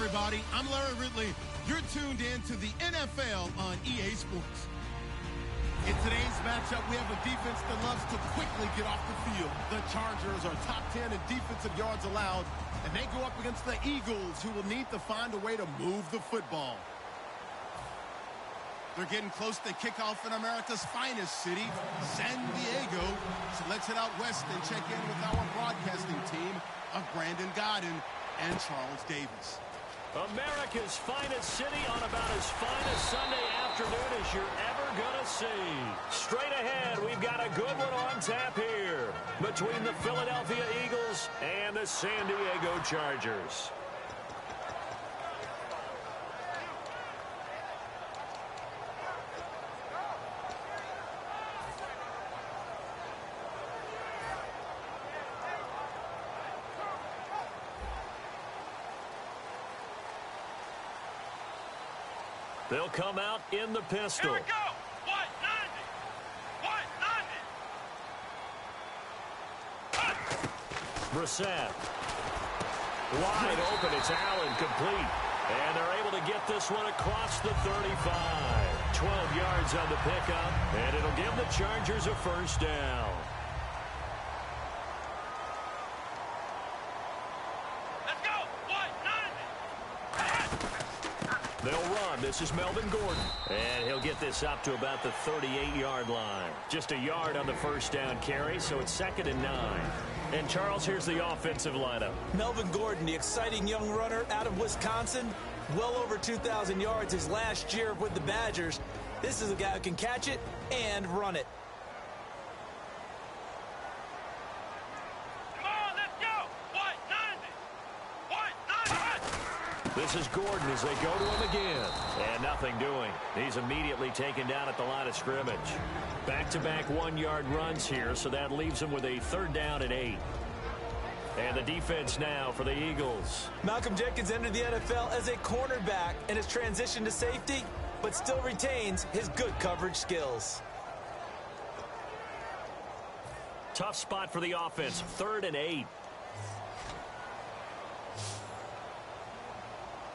everybody. I'm Larry Ridley. You're tuned in to the NFL on EA Sports. In today's matchup, we have a defense that loves to quickly get off the field. The Chargers are top 10 in defensive yards allowed, and they go up against the Eagles, who will need to find a way to move the football. They're getting close to kickoff in America's finest city, San Diego. So let's head out west and check in with our broadcasting team of Brandon Godden and Charles Davis. America's finest city on about as fine a Sunday afternoon as you're ever going to see. Straight ahead, we've got a good one on tap here between the Philadelphia Eagles and the San Diego Chargers. They'll come out in the pistol. Here we go. 190. 190. Brissett. Wide open. It's Allen, complete. And they're able to get this one across the 35. 12 yards on the pickup. And it'll give the Chargers a first down. Let's go. 190. They'll run. This is Melvin Gordon. And he'll get this up to about the 38-yard line. Just a yard on the first down carry, so it's 2nd and 9. And, Charles, here's the offensive lineup. Melvin Gordon, the exciting young runner out of Wisconsin. Well over 2,000 yards his last year with the Badgers. This is a guy who can catch it and run it. Come on, let's go. 190. 190. This is Gordon as they go to him again. And nothing doing. He's immediately taken down at the line of scrimmage. Back-to-back 1-yard runs here, so that leaves him with a 3rd down and 8. And the defense now for the Eagles. Malcolm Jenkins entered the NFL as a cornerback and has transitioned to safety, but still retains his good coverage skills. Tough spot for the offense, 3rd and 8.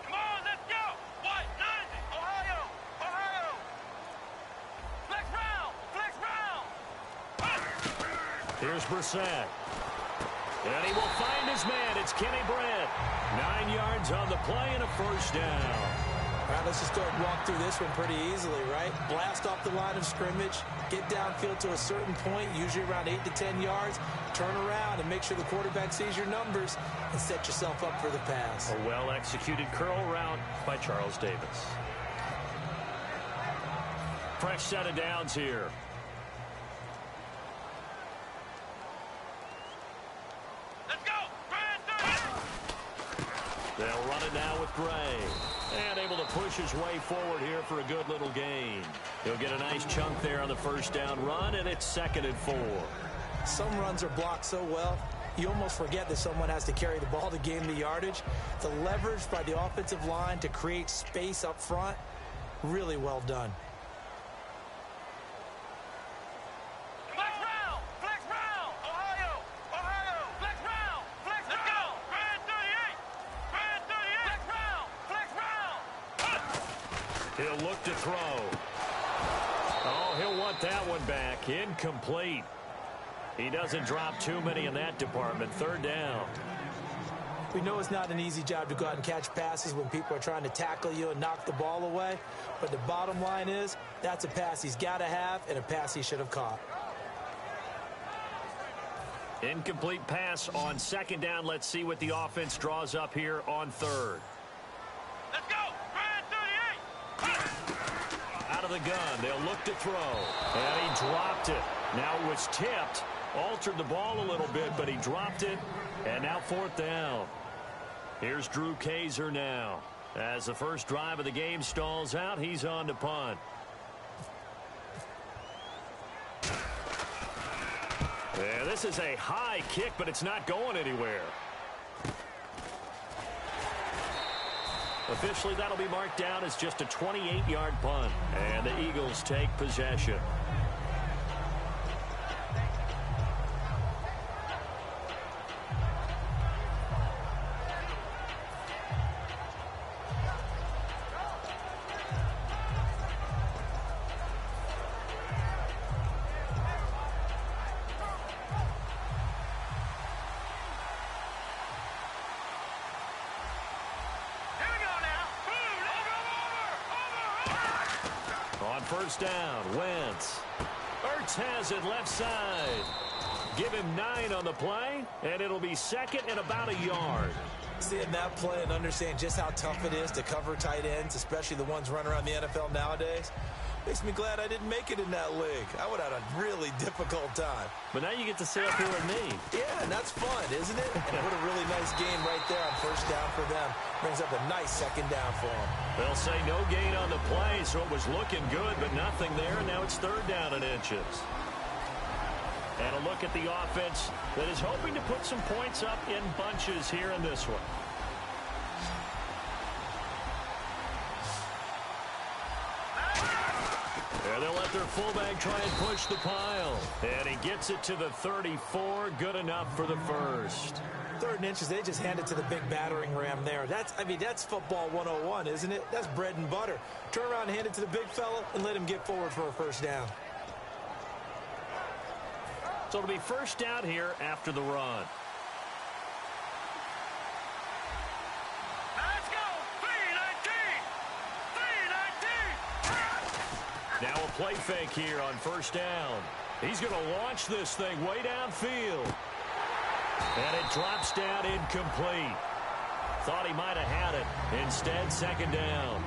Come on, let's go. 190. Ohio. Ohio. Flex round. Flex round. Here's Brissett. And he will find his man. It's Kenny Brett. 9 yards on the play and a first down. All right, let's just go ahead and walk through this one pretty easily, right? Blast off the line of scrimmage, get downfield to a certain point, usually around 8 to 10 yards, turn around and make sure the quarterback sees your numbers and set yourself up for the pass. A well-executed curl route by Charles Davis. Fresh set of downs here. They'll run it now with Gray. And able to push his way forward here for a good little gain. He'll get a nice chunk there on the first down run, and it's 2nd and 4. Some runs are blocked so well, you almost forget that someone has to carry the ball to gain the yardage. The leverage by the offensive line to create space up front, really well done. He'll look to throw. Oh, he'll want that one back. Incomplete. He doesn't drop too many in that department. 3rd down. We know it's not an easy job to go out and catch passes when people are trying to tackle you and knock the ball away. But the bottom line is, that's a pass he's got to have and a pass he should have caught. Incomplete pass on 2nd down. Let's see what the offense draws up here on 3rd. Let's go. Out of the gun, they'll look to throw. And he dropped it. Now it was tipped. Altered the ball a little bit, but he dropped it. And now 4th down. Here's Drew Kaiser now. As the first drive of the game stalls out, he's on to punt. Yeah, this is a high kick, but it's not going anywhere. Officially, that'll be marked down as just a 28-yard punt. And the Eagles take possession. first down. Wentz. Ertz has it left side. Give him 9 on the play, and it'll be second and about a yard. Seeing that play and understand just how tough it is to cover tight ends, especially the ones running around the NFL nowadays, makes me glad I didn't make it in that league. I would have had a really difficult time. But now you get to sit up here with me. Yeah, and that's fun, isn't it? And what a really nice game right there on first down for them. Brings up a nice second down for them. They'll say no gain on the play, so it was looking good, but nothing there. And now it's third down and inches. And a look at the offense that is hoping to put some points up in bunches here in this one. And they'll let their fullback try and push the pile. And he gets it to the 34. Good enough for the first. Third and inches, they just hand it to the big battering ram there. That's football 101, isn't it? That's bread and butter. Turn around and hand it to the big fella and let him get forward for a first down. So it'll be first down here after the run. Let's go. 3-19. Now a play fake here on first down. He's going to launch this thing way downfield. And it drops down incomplete. Thought he might have had it. Instead, second down.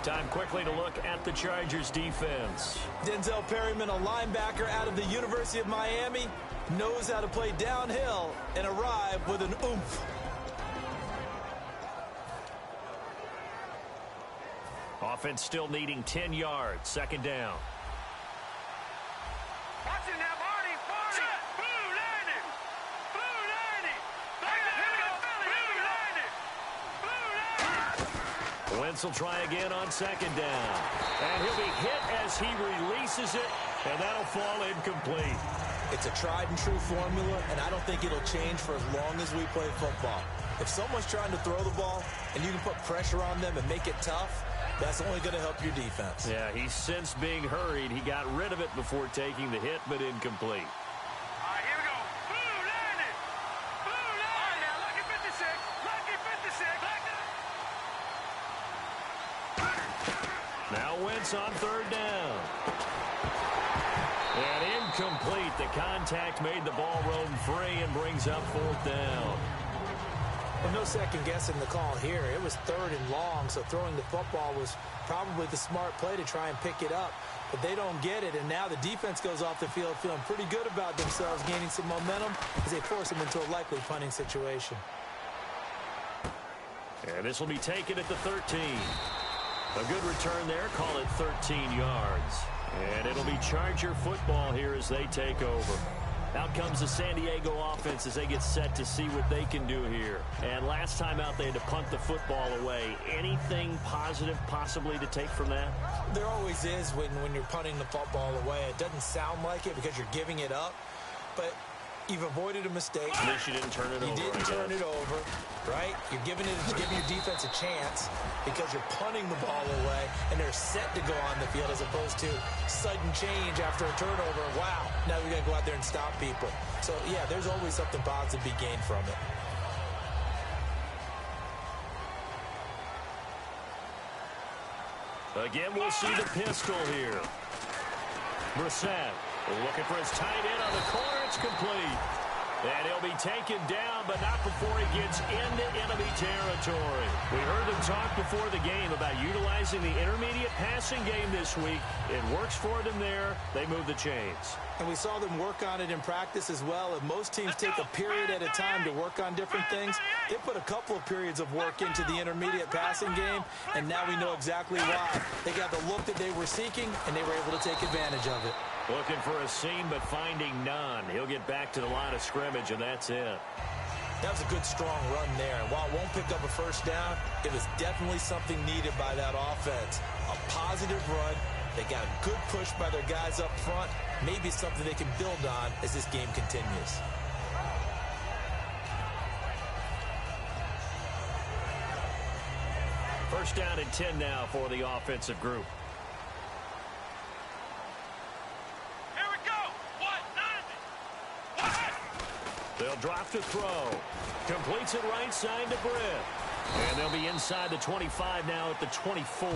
Time quickly to look at the Chargers defense. Denzel Perryman, a linebacker out of the University of Miami, knows how to play downhill and arrive with an oomph. Offense still needing 10 yards. Second down. Watching that Marty. Blue 90. Blue 90. Here we go. Blue 90. Blue 90. Wentz will try again on second down. And he'll be hit as he releases it, and that'll fall incomplete. It's a tried and true formula, and I don't think it'll change for as long as we play football. If someone's trying to throw the ball and you can put pressure on them and make it tough, that's only going to help your defense. Yeah, he's since being hurried. He got rid of it before taking the hit, but incomplete. All right, here we go. Blue 90. Blue 90. All right, now, lucky 56. Lucky 56. Now Wentz on third down. And incomplete. The contact made the ball roam free and brings up fourth down. Well, no second guessing the call here. It was third and long, so throwing the football was probably the smart play to try and pick it up. But they don't get it, and now the defense goes off the field feeling pretty good about themselves, gaining some momentum as they force them into a likely punting situation. And this will be taken at the 13. A good return there. Call it 13 yards. And it'll be Charger football here as they take over. Out comes the San Diego offense as they get set to see what they can do here. And last time out, they had to punt the football away. Anything positive possibly to take from that? There always is when you're punting the football away. It doesn't sound like it because you're giving it up, but you've avoided a mistake. At least you didn't turn it over. You didn't turn it over, right? You're giving your defense a chance because you're punting the ball away, and they're set to go on the field as opposed to sudden change after a turnover. Wow, now we got to go out there and stop people. So, yeah, there's always something positive to be gained from it. Again, we'll see the pistol here. Brissett looking for his tight end on the corner. It's complete. And he'll be taken down, but not before he gets into enemy territory. We heard them talk before the game about utilizing the intermediate passing game this week. It works for them there. They move the chains. And we saw them work on it in practice as well. And most teams take a period at a time to work on different things. They put a couple of periods of work into the intermediate passing game, and now we know exactly why. They got the look that they were seeking, and they were able to take advantage of it. Looking for a seam, but finding none. He'll get back to the line of scrimmage, and that's it. That was a good, strong run there. And while it won't pick up a first down, it was definitely something needed by that offense. A positive run. They got a good push by their guys up front. Maybe something they can build on as this game continues. First down and 10 now for the offensive group. Here we go. 1-90. They'll drop to throw. Completes it right side to Britt. And they'll be inside the 25 now at the 24.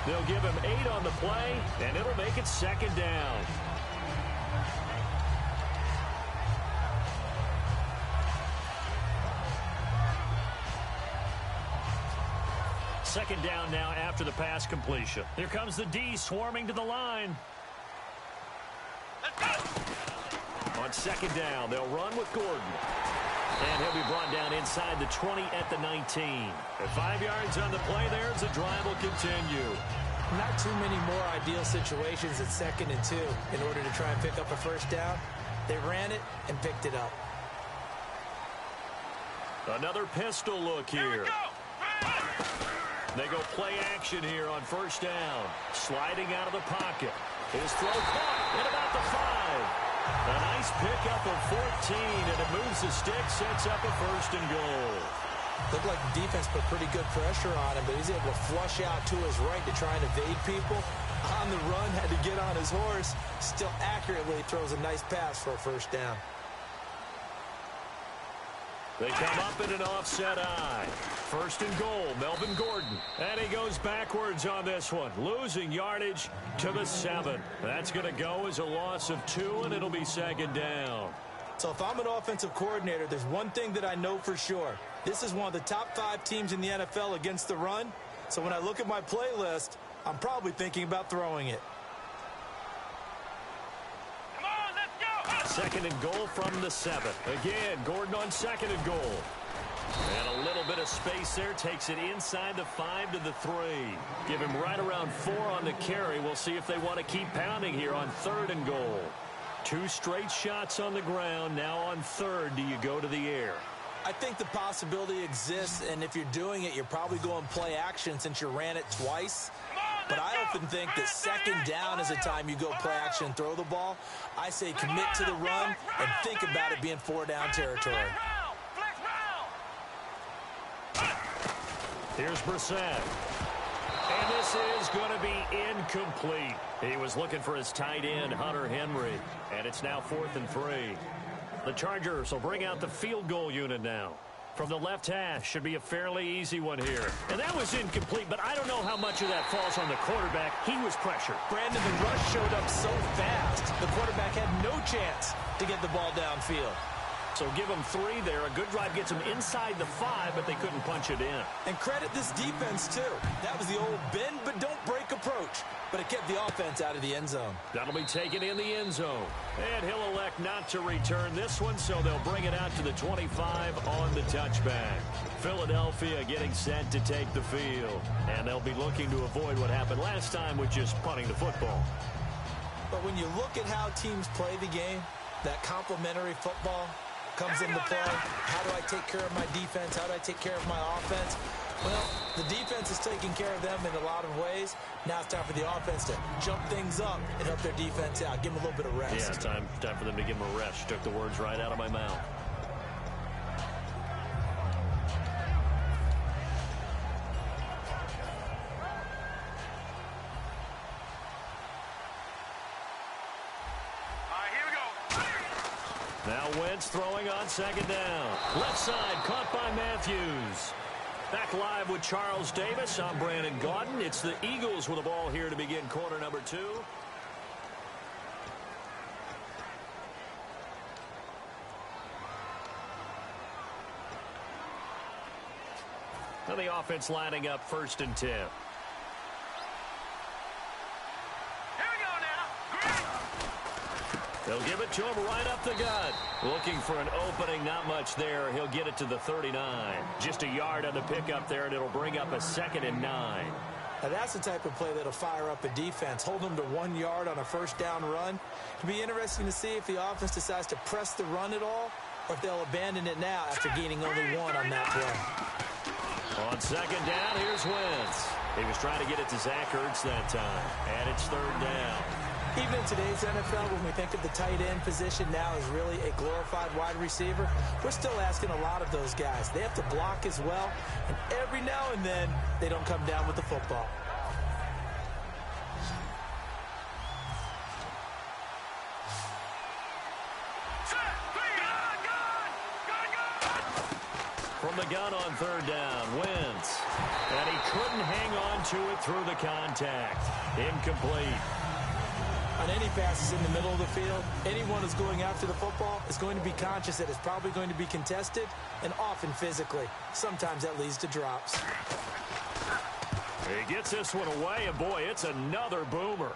They'll give him 8 on the play, and it'll make it 2nd down. Second down now after the pass completion. Here comes the D swarming to the line. On 2nd down, they'll run with Gordon. And he'll be brought down inside the 20 at the 19. At 5 yards on the play there, the drive will continue. Not too many more ideal situations at 2nd and 2 in order to try and pick up a first down. They ran it and picked it up. Another pistol look here. They go play action here on 1st down. Sliding out of the pocket. His throw caught at about the 5. A nice pickup of 14, and it moves the stick, sets up a 1st and goal. Looked like the defense put pretty good pressure on him, but he's able to flush out to his right to try and evade people. On the run, had to get on his horse. Still accurately throws a nice pass for a 1st down. They come up in an offset eye. 1st and goal, Melvin Gordon. And he goes backwards on this one, losing yardage to the 7. That's going to go as a loss of 2, and it'll be 2nd down. So if I'm an offensive coordinator, there's one thing that I know for sure. This is one of the top 5 teams in the NFL against the run. So when I look at my playlist, I'm probably thinking about throwing it. 2nd and goal from the 7. Again, Gordon on 2nd and goal. And a little bit of space there. Takes it inside the 5 to the 3. Give him right around 4 on the carry. We'll see if they want to keep pounding here on 3rd and goal. 2 straight shots on the ground. Now on 3rd, do you go to the air? I think the possibility exists, and if you're doing it, you're probably going play action since you ran it twice. But I often think that 2nd down is a time you go play action and throw the ball. I say commit to the run and think about it being 4-down territory. Here's Brissett. And this is going to be incomplete. He was looking for his tight end, Hunter Henry. And it's now 4th and 3. The Chargers will bring out the field goal unit now. From the left hash, should be a fairly easy one here. And that was incomplete, but I don't know how much of that falls on the quarterback. He was pressured. Brandon, the rush showed up so fast, the quarterback had no chance to get the ball downfield. So give them 3 there. A good drive gets them inside the 5, but they couldn't punch it in. And credit this defense, too. That was the old bend but don't break approach. But it kept the offense out of the end zone. That'll be taken in the end zone. And he'll elect not to return this one, so they'll bring it out to the 25 on the touchback. Philadelphia getting set to take the field. And they'll be looking to avoid what happened last time with just punting the football. But when you look at how teams play the game, that complementary football comes into play. How do I take care of my defense? How do I take care of my offense? Well, the defense is taking care of them in a lot of ways. Now it's time for the offense to jump things up and help their defense out. Give them a little bit of rest. Yeah, it's time for them to give them a rest. Took the words right out of my mouth. Now Wentz throwing on 2nd down. Left side caught by Matthews. Back live with Charles Davis. I'm Brandon Gaudin. It's the Eagles with the ball here to begin quarter number 2. And the offense lining up 1st and 10. They'll give it to him right up the gut. Looking for an opening, not much there. He'll get it to the 39. Just a yard on the pickup there, and it'll bring up a 2nd and 9. Now that's the type of play that'll fire up a defense. Hold them to 1 yard on a 1st down run. It'll be interesting to see if the offense decides to press the run at all, or if they'll abandon it now after gaining only 1 on that play. On 2nd down, here's Wentz. He was trying to get it to Zach Ertz that time, and it's 3rd down. Even in today's NFL, when we think of the tight end position now as really a glorified wide receiver, we're still asking a lot of those guys. They have to block as well, and every now and then, they don't come down with the football. From the gun on third down. Wentz. And he couldn't hang on to it through the contact. Incomplete. On any passes in the middle of the field, anyone who's going after the football is going to be conscious that it's probably going to be contested, and often physically. Sometimes that leads to drops. He gets this one away, and boy, it's another boomer.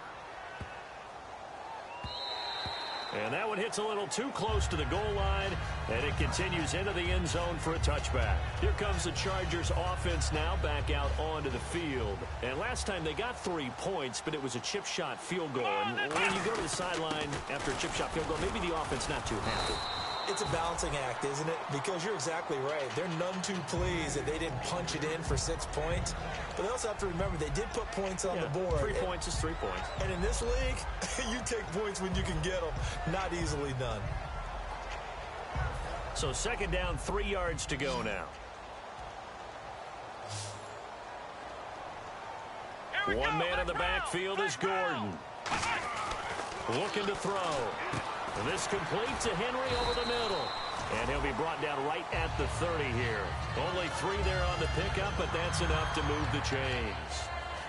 And that one hits a little too close to the goal line, and it continues into the end zone for a touchback. Here comes the Chargers offense now back out onto the field. And last time they got 3 points, but it was a chip shot field goal. And when you go to the sideline after a chip shot field goal, maybe the offense not too happy. It's a balancing act, isn't it? Because you're exactly right. They're none too pleased that they didn't punch it in for 6 points. But they also have to remember they did put points on the board. 3 points is 3 points. And in this league, you take points when you can get them. Not easily done. So second down, 3 yards to go now. One man in the backfield is Gordon. Looking to throw. This complete to Henry over the middle. And he'll be brought down right at the 30 here. Only 3 there on the pickup, but that's enough to move the chains.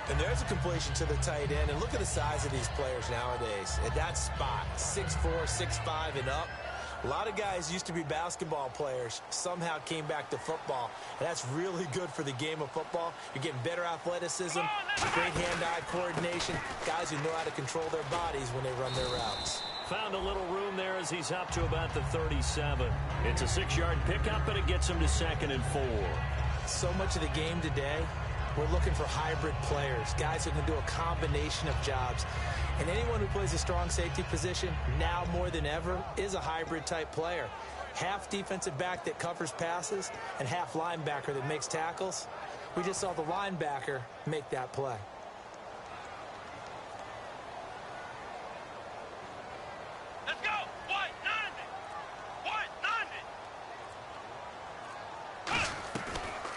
And there's a completion to the tight end. And look at the size of these players nowadays. At that spot, 6'4", 6'5", and up. A lot of guys used to be basketball players, somehow came back to football. And that's really good for the game of football. You're getting better athleticism, great hand-eye coordination, guys who know how to control their bodies when they run their routes. Found a little room there as he's up to about the 37. It's a 6-yard pickup, and it gets him to 2nd and 4. So much of the game today, we're looking for hybrid players, guys who can do a combination of jobs. And anyone who plays a strong safety position, now more than ever, is a hybrid-type player. Half defensive back that covers passes and half linebacker that makes tackles. We just saw the linebacker make that play. Let's go! White 90! White 90!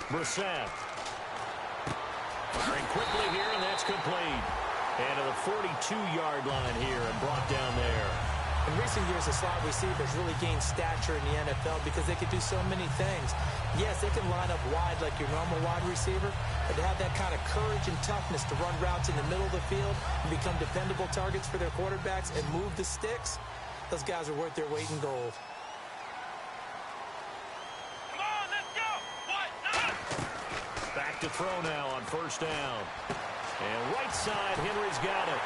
Brissett. Firing quickly here, and that's complete. And to the 42-yard line here and brought down there. In recent years, the slot receivers really gained stature in the NFL because they could do so many things. Yes, they can line up wide like your normal wide receiver, but to have that kind of courage and toughness to run routes in the middle of the field and become dependable targets for their quarterbacks and move the sticks, those guys are worth their weight in gold. Come on, let's go! White 90! Back to throw now on first down. And right side, Henry's got it.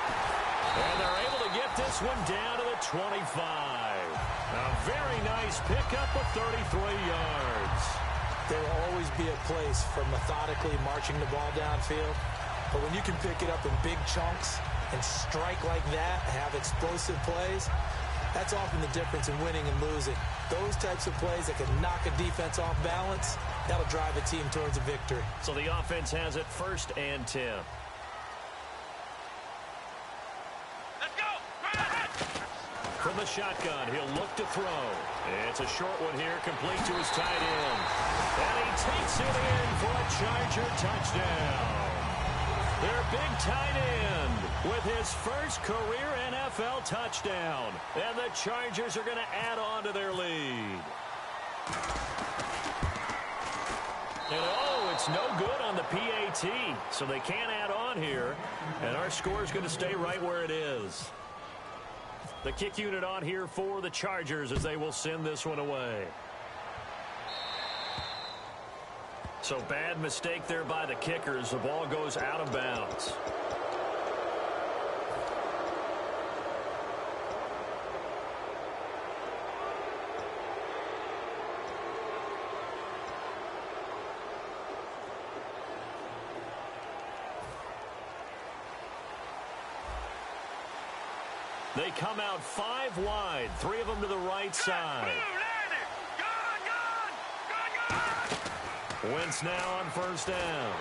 And they're able to get this one down to the 25. A very nice pickup of 33 yards. There will always be a place for methodically marching the ball downfield. But when you can pick it up in big chunks and strike like that, have explosive plays, that's often the difference in winning and losing. Those types of plays that can knock a defense off balance, that'll drive a team towards a victory. So the offense has it 1st and 10. From the shotgun, he'll look to throw. It's a short one here, complete to his tight end. And he takes it in for a Charger touchdown. Their big tight end with his first career NFL touchdown. And the Chargers are going to add on to their lead. And oh, it's no good on the PAT, so they can't add on here. And our score is going to stay right where it is. The kick unit on here for the Chargers as they will send this one away. So bad mistake there by the kickers. The ball goes out of bounds. They come out 5 wide, 3 of them to the right side. Wentz now on first down.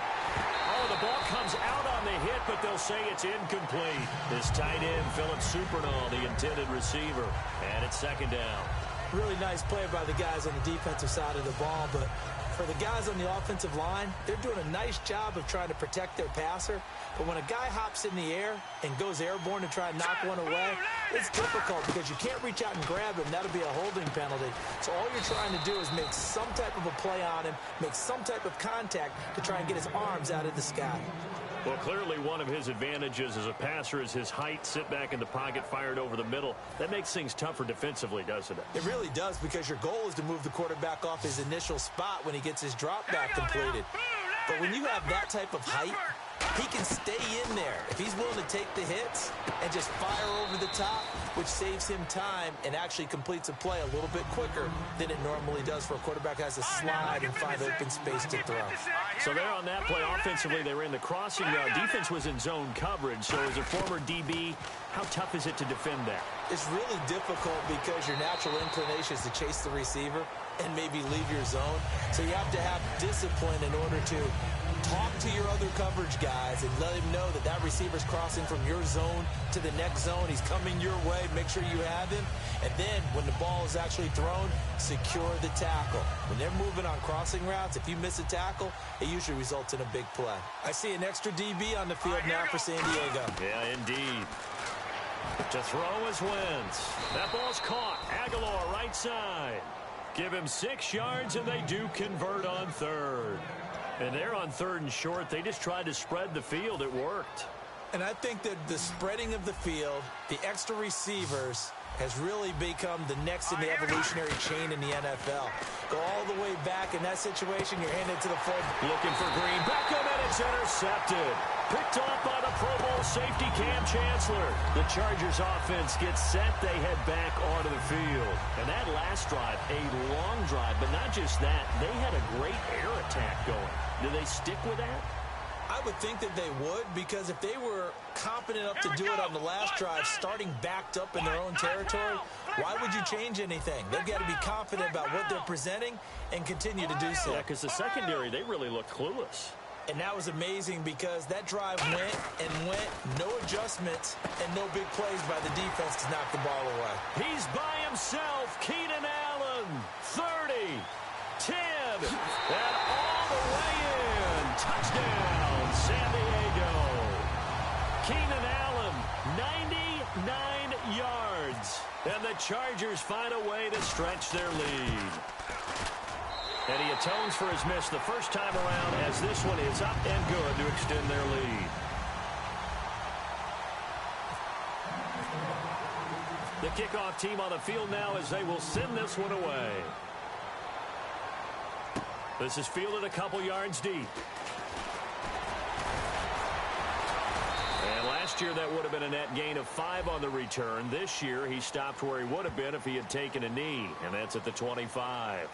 Oh, the ball comes out on the hit, but they'll say it's incomplete. This tight end, Philip Supernall, the intended receiver. And it's 2nd down. Really nice play by the guys on the defensive side of the ball, but For the guys on the offensive line, they're doing a nice job of trying to protect their passer. But when a guy hops in the air and goes airborne to try and knock one away, it's difficult because you can't reach out and grab him. That'll be a holding penalty. So all you're trying to do is make some type of a play on him, make some type of contact to try and get his arms out of the sky. Well, clearly one of his advantages as a passer is his height, sit back in the pocket, fired over the middle. That makes things tougher defensively, doesn't it? It really does, because your goal is to move the quarterback off his initial spot when he gets his drop back completed. But when you have that type of height, he can stay in there if he's willing to take the hits and just fire over the top, which saves him time and actually completes a play a little bit quicker than it normally does for a quarterback who has to slide and find open space to throw. So there on that play, offensively, they ran the crossing route. Defense was in zone coverage. So as a former DB, how tough is it to defend that? It's really difficult because your natural inclination is to chase the receiver and maybe leave your zone. So you have to have discipline in order to talk to your other coverage guys and let him know that that receiver's crossing from your zone to the next zone. He's coming your way. Make sure you have him. And then when the ball is actually thrown, secure the tackle. When they're moving on crossing routes, if you miss a tackle, it usually results in a big play. I see an extra DB on the field now for San Diego. Yeah, indeed. To throw is Wentz. That ball's caught. Aguilar right side. Give him 6 yards, and they do convert on third. And they're on third and short. They just tried to spread the field. It worked. And I think that the spreading of the field, the extra receivers, has really become the next in the evolutionary chain in the NFL. Go all the way back in that situation, you're handed to the full. Looking for Green. Beckham, and it's intercepted. Picked off by the Pro Bowl safety Cam Chancellor. The Chargers offense gets set. They head back onto the field. And that last drive, a long drive, but not just that. They had a great air attack going. Do they stick with that? I would think that they would, because if they were competent enough to do it on the last drive, starting backed up in their own territory, why would you change anything? They've got to be confident about what they're presenting and continue to do so. Yeah, because the secondary, they really look clueless. And that was amazing because that drive went and went, no adjustments, and no big plays by the defense to knock the ball away. He's by himself. Keenan Allen, 30, 10, and all the way in. Touchdown, San Diego. Keenan Allen, 99 yards. And the Chargers find a way to stretch their lead. And he atones for his miss the first time around, as this one is up and good to extend their lead. The kickoff team on the field now as they will send this one away. This is fielded a couple yards deep. And last year that would have been a net gain of 5 on the return. This year he stopped where he would have been if he had taken a knee, and that's at the 25.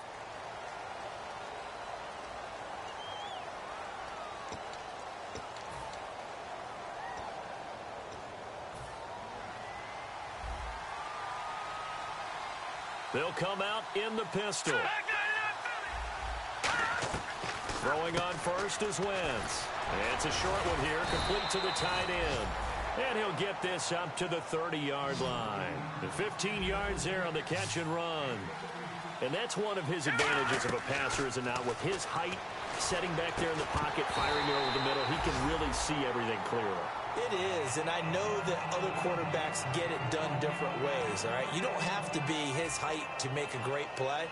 They'll come out in the pistol. Throwing on first is Wentz. It's a short one here, complete to the tight end. And he'll get this up to the 30-yard line. The 15 yards there on the catch and run. And that's one of his advantages of a passer, is now with his height, setting back there in the pocket, firing it over the middle, he can really see everything clearly. It is, and I know that other quarterbacks get it done different ways, all right? You don't have to be his height to make a great play,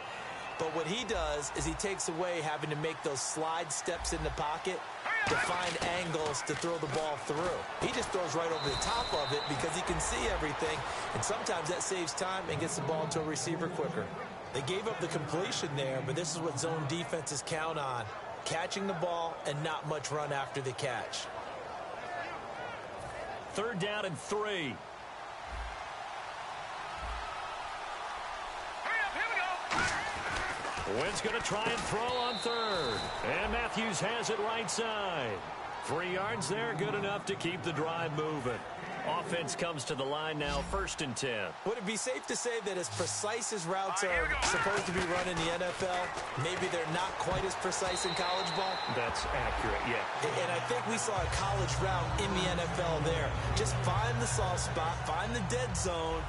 but what he does is he takes away having to make those slide steps in the pocket to find angles to throw the ball through. He just throws right over the top of it because he can see everything, and sometimes that saves time and gets the ball to a receiver quicker. They gave up the completion there, but this is what zone defenses count on, catching the ball and not much run after the catch. 3rd down and 3. Hurry up, here we go. Wentz going to try and throw on 3rd. And Matthews has it right side. 3 yards there, good enough to keep the drive moving. Offense comes to the line now, 1st and 10. Would it be safe to say that as precise as routes are supposed to be run in the NFL, maybe they're not quite as precise in college ball? That's accurate, yeah. And I think we saw a college route in the NFL there. Just find the soft spot, find the dead zone,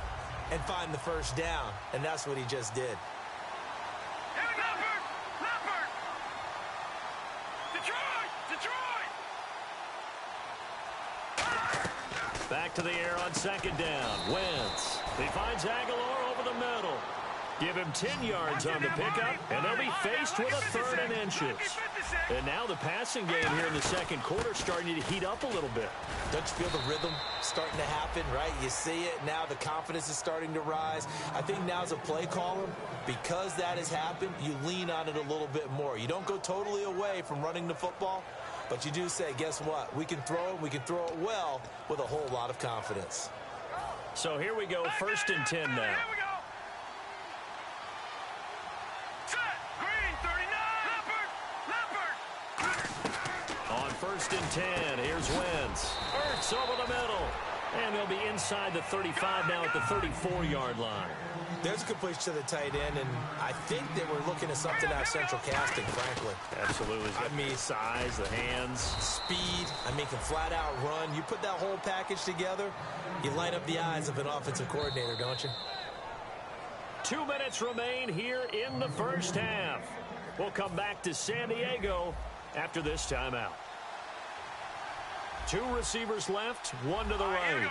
and find the first down. And that's what he just did. Leopard! back to the air on second down. Wentz. He finds Aguilar over the middle. Give him 10 yards on the pickup, and they'll be faced with a third and inches. And now the passing game here in the second quarter starting to heat up a little bit. Don't you feel the rhythm starting to happen, right? You see it now. The confidence is starting to rise. I think now as a play caller, because that has happened, you lean on it a little bit more. You don't go totally away from running the football, but you do say, guess what? We can throw it. We can throw it well with a whole lot of confidence. So here we go, 1st and 10 now. On 1st and 10, here's Wentz. Ertz over the middle. And they'll be inside the 35 now at the 34-yard line. There's a completion to the tight end, and I think that we're looking at something out of central casting, frankly. Absolutely. I mean, size, the hands. Speed. I mean, can flat out run. You put that whole package together, you light up the eyes of an offensive coordinator, don't you? 2 minutes remain here in the first half. We'll come back to San Diego after this timeout. 2 receivers left, 1 to the right.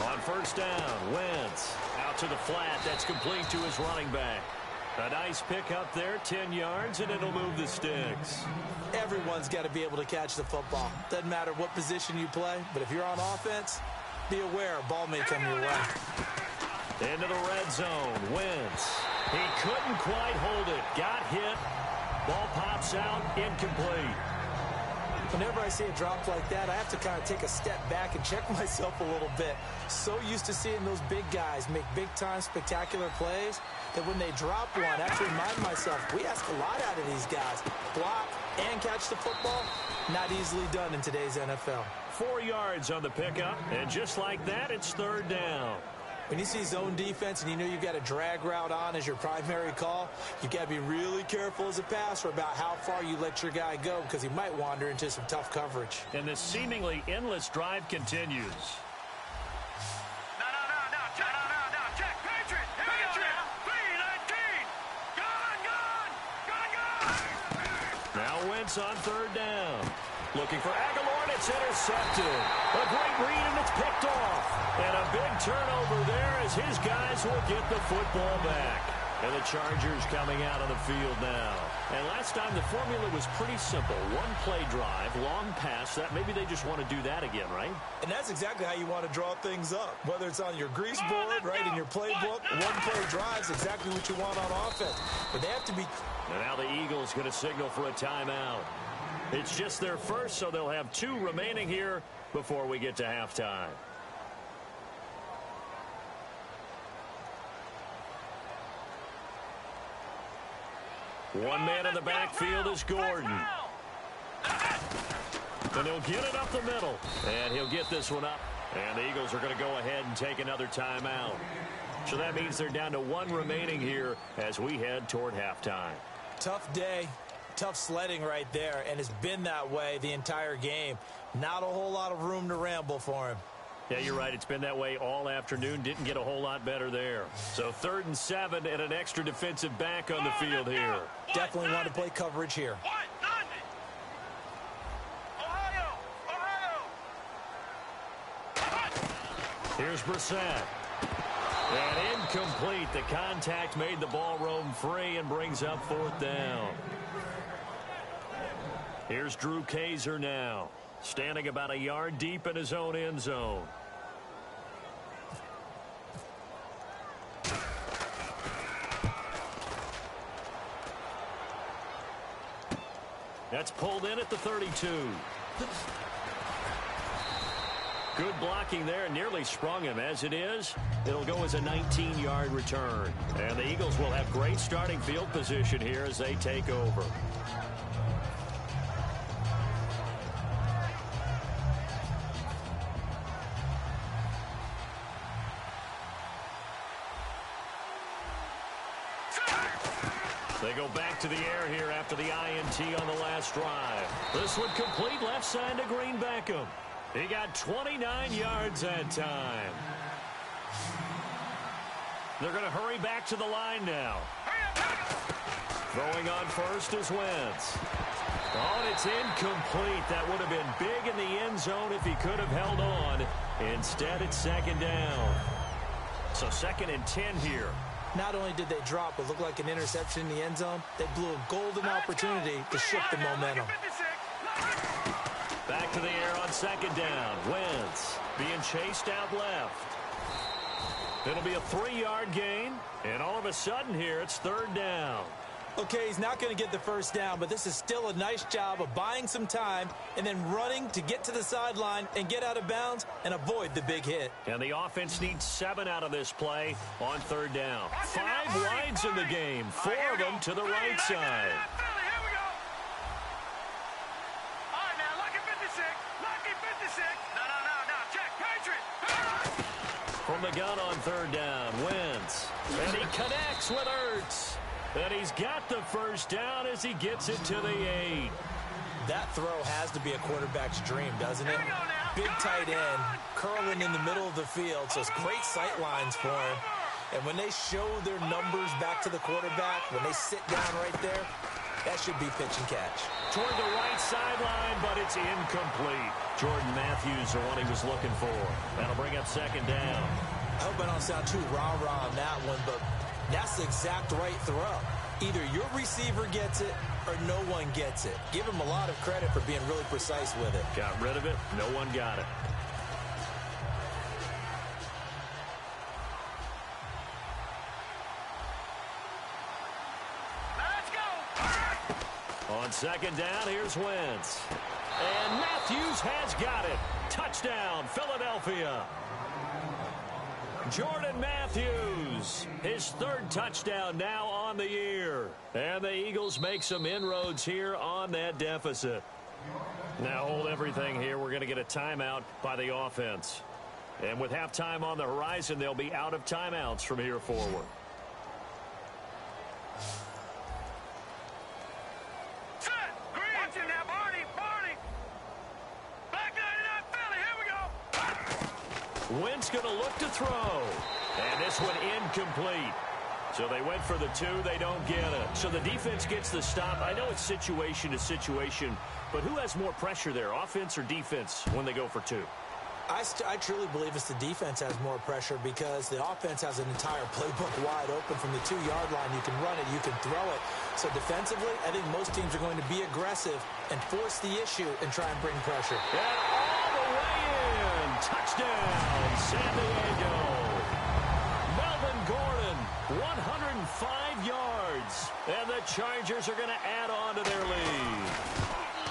On 1st down, Wentz out to the flat. That's complete to his running back. A nice pick up there, 10 yards, and it'll move the sticks. Everyone's got to be able to catch the football. Doesn't matter what position you play, but if you're on offense, be aware a ball may come your way. Into the red zone, Wentz. He couldn't quite hold it. Got hit. Ball pops out, incomplete. Whenever I see a drop like that, I have to kind of take a step back and check myself a little bit. So used to seeing those big guys make big-time spectacular plays that when they drop one, I have to remind myself, we ask a lot out of these guys. Block and catch the football, not easily done in today's NFL. 4 yards on the pickup, and just like that, it's 3rd down. When you see zone defense and you know you've got a drag route on as your primary call, you've got to be really careful as a passer about how far you let your guy go because he might wander into some tough coverage. And this seemingly endless drive continues. Check. Patriot. 319. Gone. Now Wentz on 3rd down. Looking for Aguilar, and it's intercepted. A great read, and it's picked off. And a big turnover there as his guys will get the football back. And the Chargers coming out on the field now. And last time the formula was pretty simple. 1-play drive, long pass. That maybe they just want to do that again, right? And that's exactly how you want to draw things up. Whether it's on your grease board, right, in your playbook, 1-play drive is exactly what you want on offense. But they have to be... And now the Eagles going to signal for a timeout. It's just their first, so they'll have 2 remaining here before we get to halftime. One man in the backfield is Gordon. And he'll get it up the middle. And he'll get this one up. And the Eagles are going to go ahead and take another timeout. So that means they're down to 1 remaining here as we head toward halftime. Tough day. Tough sledding right there, and it's been that way the entire game. Not a whole lot of room to ramble for him. Yeah, you're right. It's been that way all afternoon. Didn't get a whole lot better there. So 3rd and 7 and an extra defensive back on the field here. Definitely want to play coverage here. Here's Brissett. And incomplete. The contact made the ball roam free and brings up 4th down. Here's Drew Kaiser now, standing about a yard deep in his own end zone. That's pulled in at the 32. Good blocking there, nearly sprung him. As it is, it'll go as a 19-yard return. And the Eagles will have great starting field position here as they take over. They go back to the air here after the INT on the last drive. This one complete left side to Green Beckham. He got 29 yards that time. They're going to hurry back to the line now. Throwing on first is Wentz. Oh, and it's incomplete. That would have been big in the end zone if he could have held on. Instead, it's second down. So 2nd and 10 here. Not only did they drop what looked like an interception in the end zone, they blew a golden opportunity to shift the momentum. Back to the air on 2nd down. Wentz being chased out left. It'll be a 3-yard gain, and all of a sudden here, it's 3rd down. Okay, he's not going to get the first down, but this is still a nice job of buying some time and then running to get to the sideline and get out of bounds and avoid the big hit. And the offense needs 7 out of this play on 3rd down. 5 wides in the game, 4 of them to the right side. From the gun on 3rd down, Wentz. And he connects with Ertz. And he's got the first down as he gets it to the 8. That throw has to be a quarterback's dream, doesn't it? Big tight end, curling in the middle of the field, so it's great sight lines for him. And when they show their numbers back to the quarterback, when they sit down right there, that should be pitch and catch. Toward the right sideline, but it's incomplete. Jordan Matthews, the one he was looking for. That'll bring up 2nd down. I hope I don't sound too rah-rah on that one, but that's the exact right throw. Either your receiver gets it or no one gets it. Give him a lot of credit for being really precise with it. Got rid of it. No one got it. Let's go. On 2nd down, here's Wentz. And Matthews has got it. Touchdown, Philadelphia. Jordan Matthews, his 3rd touchdown now on the year. And the Eagles make some inroads here on that deficit. Now hold everything here. We're going to get a timeout by the offense. And with halftime on the horizon, they'll be out of timeouts from here forward. Wentz going to look to throw. And this one incomplete. So they went for the 2. They don't get it. So the defense gets the stop. I know it's situation to situation, but who has more pressure there, offense or defense, when they go for 2? I truly believe it's the defense has more pressure because the offense has an entire playbook wide open from the 2-yard line. You can run it, you can throw it. So defensively, I think most teams are going to be aggressive and force the issue and try and bring pressure. And all the way in. Touchdown, San Diego. Melvin Gordon, 105 yards. And the Chargers are going to add on to their lead.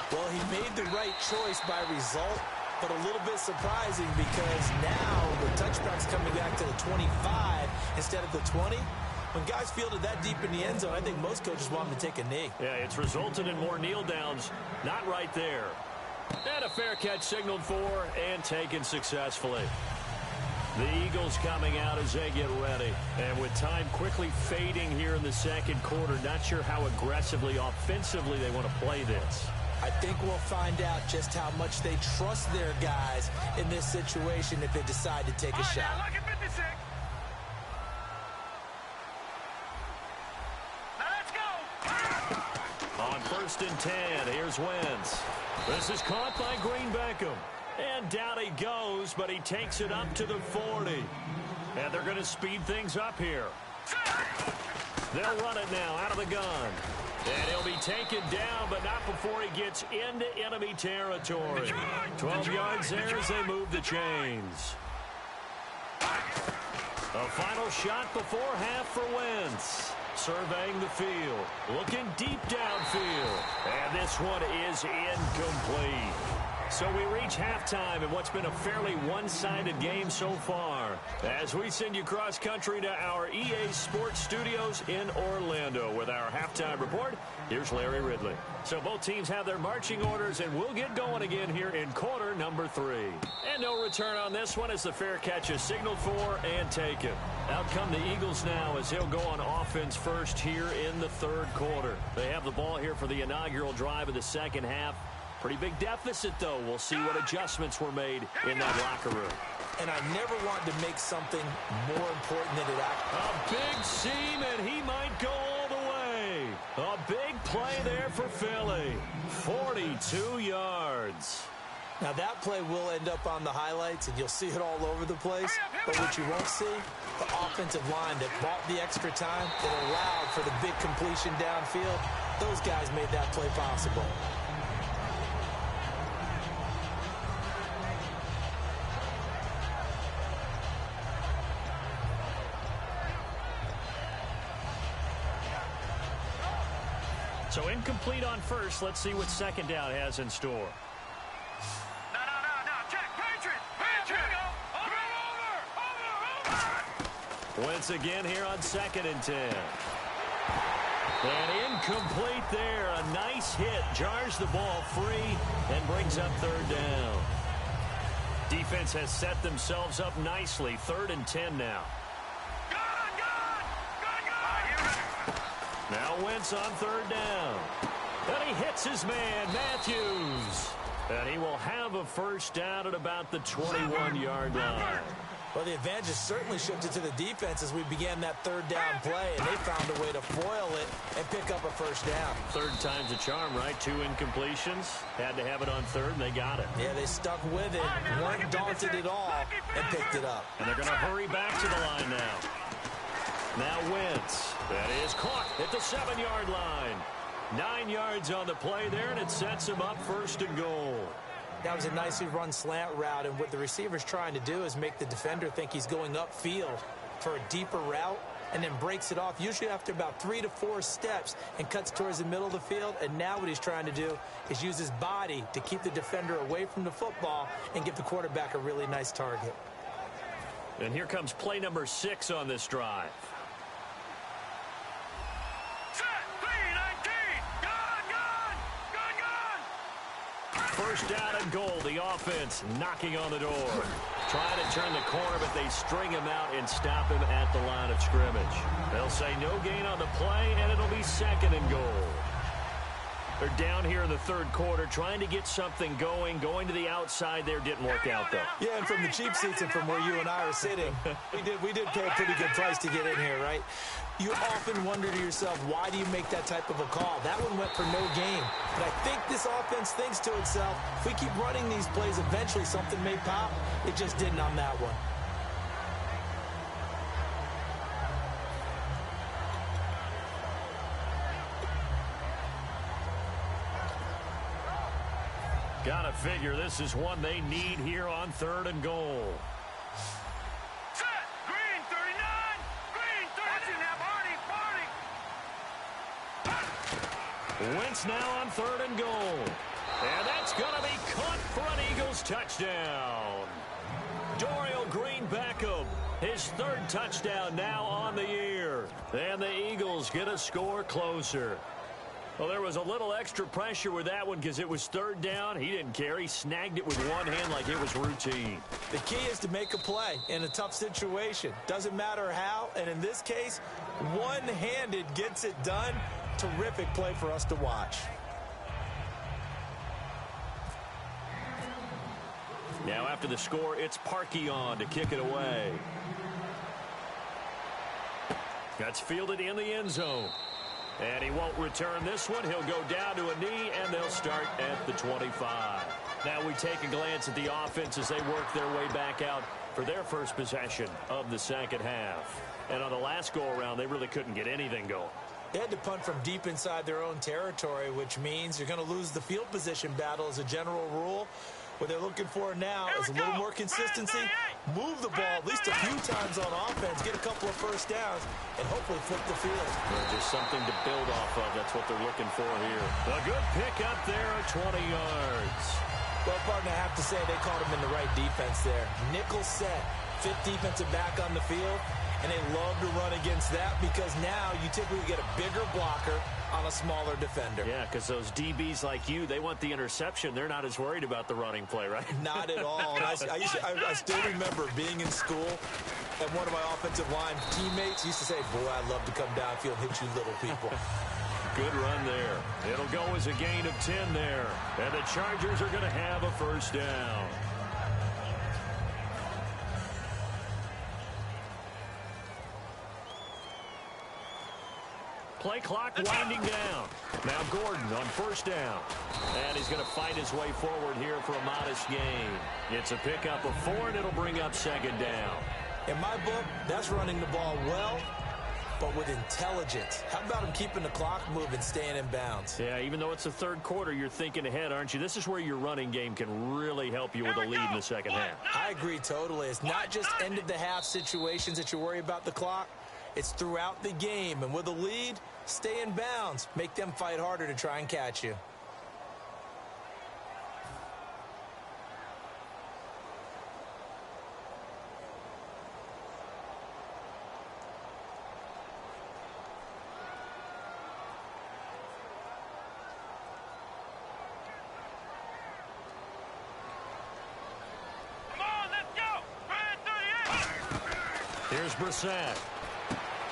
Well, he made the right choice by result, but a little bit surprising because now the touchback's coming back to the 25 instead of the 20. When guys fielded that deep in the end zone, I think most coaches want them to take a knee. Yeah, it's resulted in more kneel downs. Not right there. And a fair catch signaled for and taken successfully. The Eagles coming out as they get ready. And with time quickly fading here in the 2nd quarter, not sure how aggressively, offensively they want to play this. I think we'll find out just how much they trust their guys in this situation if they decide to take a shot. Now look at 56. Let's go. On 1st and 10, here's Wentz. This is caught by Green Beckham. And down he goes, but he takes it up to the 40. And they're going to speed things up here. They'll run it now out of the gun. And he'll be taken down, but not before he gets into enemy territory. 12 yards there as they move the chains. A final shot before half for Wentz. Surveying the field. Looking deep downfield. And this one is incomplete. So we reach halftime in what's been a fairly one-sided game so far. As we send you cross-country to our EA Sports Studios in Orlando with our halftime report, here's Larry Ridley. So both teams have their marching orders, and we'll get going again here in quarter number 3. And no return on this one as the fair catch is signaled for and taken. Out come the Eagles now as they'll go on offense first here in the 3rd quarter. They have the ball here for the inaugural drive of the 2nd half. Pretty big deficit, though. We'll see what adjustments were made in that locker room. And I never want to make something more important than it actually. A big seam, and he might go all the way. A big play there for Philly. 42 yards. Now, that play will end up on the highlights, and you'll see it all over the place. But what you won't see, the offensive line that bought the extra time, that allowed for the big completion downfield. Those guys made that play possible. So incomplete on first. Let's see what second down has in store. Wentz again here on 2nd and 10. And incomplete there. A nice hit. Jars the ball free and brings up 3rd down. Defense has set themselves up nicely. 3rd and 10 now. Now Wentz on 3rd down. And he hits his man, Matthews. And he will have a first down at about the 21-yard line. Well, the advantage has certainly shifted to the defense as we began that 3rd down play, and they found a way to foil it and pick up a first down. 3rd time's a charm, right? 2 incompletions. Had to have it on 3rd, and they got it. Yeah, they stuck with it, weren't daunted at all, and picked it up. And they're going to hurry back to the line now. Now Wentz. That is caught at the 7-yard line. 9 yards on the play there, and it sets him up 1st and goal. That was a nicely run slant route, and what the receiver's trying to do is make the defender think he's going upfield for a deeper route, and then breaks it off, usually after about 3 to 4 steps, and cuts towards the middle of the field. And now what he's trying to do is use his body to keep the defender away from the football and give the quarterback a really nice target. And here comes play number 6 on this drive. First down and goal. The offense knocking on the door. Trying to turn the corner, but they string him out and stop him at the line of scrimmage. They'll say no gain on the play, and it'll be 2nd and goal. They're down here in the 3rd quarter, trying to get something going. Going to the outside there didn't work out, though. Yeah, and from the cheap seats and from where you and I are sitting, we did pay a pretty good price to get in here, right? You often wonder to yourself, why do you make that type of a call? That one went for no gain. But I think this offense thinks to itself, if we keep running these plays, eventually something may pop. It just didn't on that one. Gotta figure this is one they need here on 3rd and goal. Set! Green 39! Green 39! Wentz now on 3rd and goal. And that's going to be caught for an Eagles touchdown. Dorial Green Beckham, his 3rd touchdown now on the year. And the Eagles get a score closer. Well, there was a little extra pressure with that one because it was 3rd down. He didn't care. He snagged it with one hand like it was routine. The key is to make a play in a tough situation. Doesn't matter how, and in this case, one-handed gets it done. Terrific play for us to watch. Now after the score, it's Parkey on to kick it away. That's fielded in the end zone. And he won't return this one. He'll go down to a knee, and they'll start at the 25. Now we take a glance at the offense as they work their way back out for their first possession of the 2nd half. And on the last go-around, they really couldn't get anything going. They had to punt from deep inside their own territory, which means you're going to lose the field position battle as a general rule. What they're looking for now is a little more consistency, move the ball at least a few times on offense, get a couple of first downs, and hopefully flip the field. Well, just something to build off of. That's what they're looking for here. A good pick up there at 20 yards. Well, partner, I have to say they caught him in the right defense there. Nickel set, 5th defensive back on the field, and they love to run against that because now you typically get a bigger blocker on a smaller defender. Yeah, because those DBs like you, they want the interception. They're not as worried about the running play, right? Not at all. And I still remember being in school, and one of my offensive line teammates used to say, boy, I'd love to come downfield and hit you little people. Good run there. It'll go as a gain of 10 there. And the Chargers are going to have a first down. Play clock winding down. Now Gordon on first down. And he's going to fight his way forward here for a modest gain. It's a pickup of 4, and it'll bring up second down. In my book, that's running the ball well, but with intelligence. How about him keeping the clock moving, staying in bounds? Yeah, even though it's the third quarter, you're thinking ahead, aren't you? This is where your running game can really help you with a lead in the second half. I agree totally. It's not just end-of-the-half situations that you worry about the clock. It's throughout the game. And with a lead, stay in bounds. Make them fight harder to try and catch you. Here's Brissett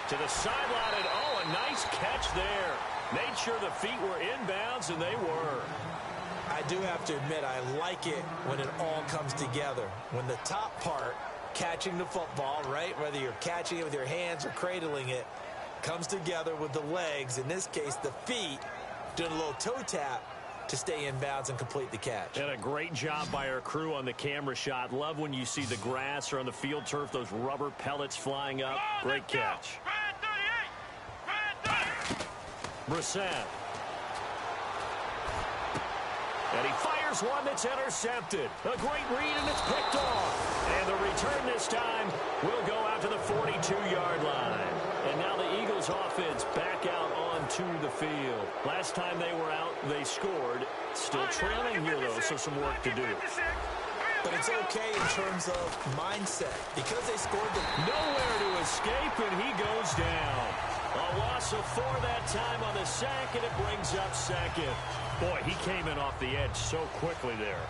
to the sideline, and oh, a nice catch there. Made sure the feet were inbounds, and they were. I do have to admit, I like it when it all comes together. When the top part, catching the football, right, whether you're catching it with your hands or cradling it, comes together with the legs, in this case the feet, doing a little toe tap to stay in bounds and complete the catch. And a great job by our crew on the camera shot. Love when you see the grass or on the field turf, those rubber pellets flying up. Great catch. Brissett. And he fires one that's intercepted. A great read, and it's picked off. And the return this time will go out to the 42-yard line. And now the Eagles offense back out onto the field. Last time they were out, they scored. Still trailing here, though, so some work to do. But it's okay in terms of mindset. Because they scored nowhere to escape, and he goes down. A loss of 4 that time on the sack, and it brings up second. Boy, he came in off the edge so quickly there.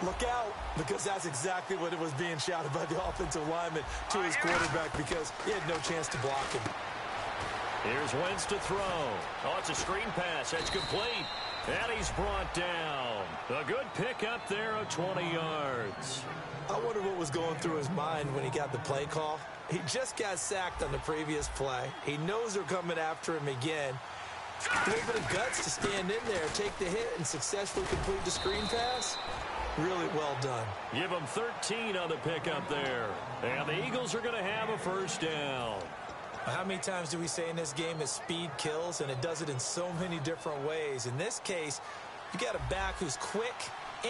Look out, because that's exactly what it was being shouted by the offensive lineman to his quarterback, because he had no chance to block him. Here's Wentz to throw. Oh, it's a screen pass. That's complete. And he's brought down. A good pickup there of 20 yards. I wonder what was going through his mind when he got the play call. He just got sacked on the previous play. He knows they're coming after him again. A little bit of guts to stand in there, take the hit, and successfully complete the screen pass. Really well done. Give him 13 on the pickup there. And the Eagles are going to have a first down. How many times do we say in this game that speed kills, and it does it in so many different ways? In this case, you got a back who's quick